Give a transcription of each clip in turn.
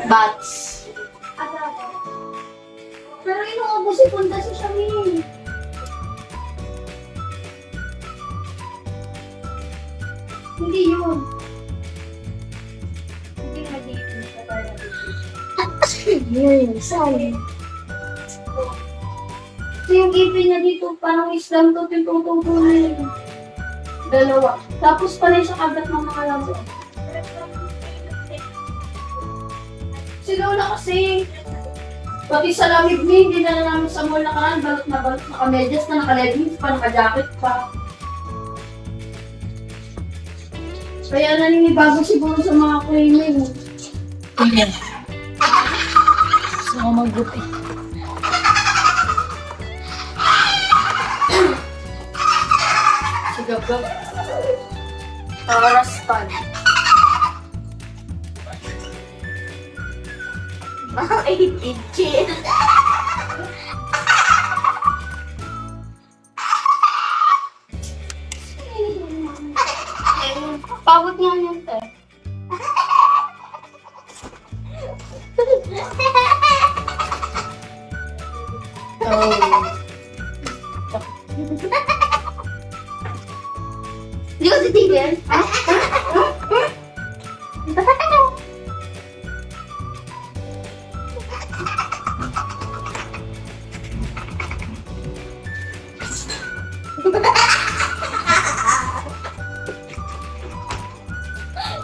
Bats. Pero inuubo si Punta si Shami. Hindi yun. Hindi na dito. Yun, saan? So yung ipin niya dito, parang Islam to, tinutungtong na yun. Dalawa. Tapos pala siya kagat ng mga lago. Si Lola kasi, pati sa lamig niya, hindi na namin sa mall nakaraan, balot na naka-medyas na, naka-leggings pa, naka-jacket pa. Kaya naninibago siguro sa mga cleaning. Ayan. Gusto ko maggupit. Sigabag. Oras pan. Ay, itchin. Pagod nga yun, te. Hindi ko titigil.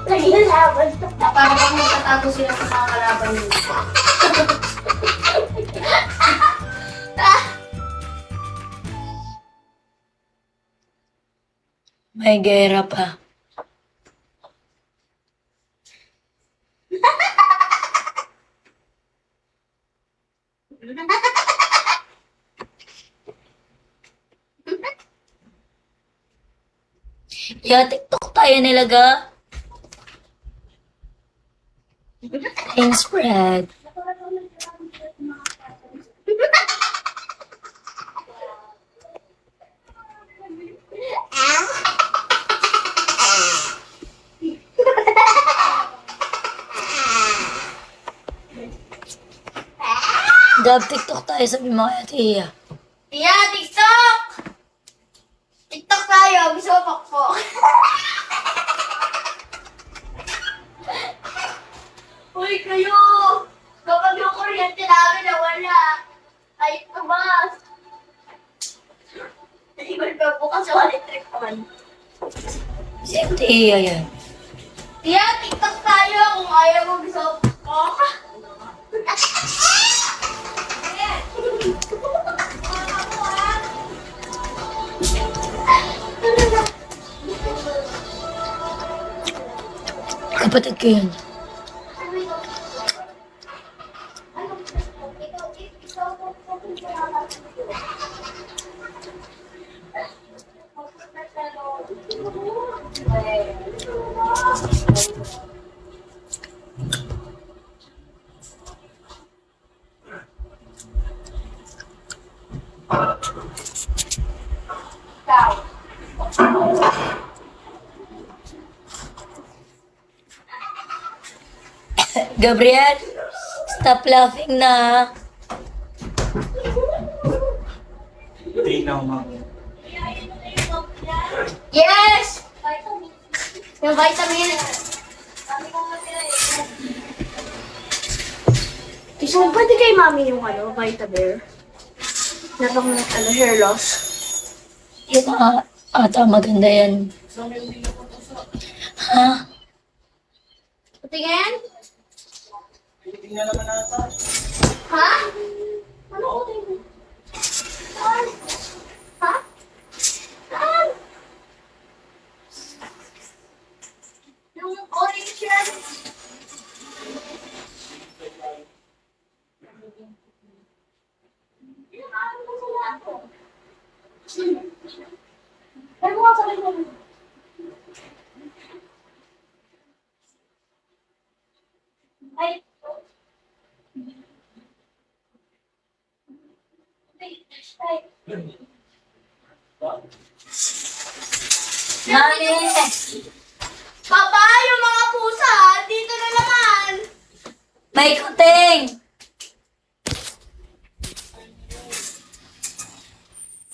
Naglalaban. Para bang magtatago sila sa mga kalaban nila. May gera pa. Yeah, TikTok tayo nilaga. Thanks, Fred. Dab, TikTok tayo, sabi mo kaya Tia. Tia, TikTok! TikTok tayo, gusto mo pakpok. Uy, kayo! Kapag yung kuryente namin nawala, ay tumas. Naiwan pa po kasi electric on. Si Tia yan. Tia, TikTok tayo kung ayaw mo gusto mo pakpok. Kapatid ko yun. Gabriel, stop laughing na. Hindi na umang. Yes! Yung vitamin. Gusto mo pwede kay mami yung Vitabear? Napang hair loss. Yun ata maganda yan. Ha? Patingin? Hindi na naman ata. Ha? Ano ko tingin? Saan? Ha? Saan? Yung orange yan. Ay, mga sakay mo. Ay. Mami! Papa, yung mga pusa, dito na naman. May kuting!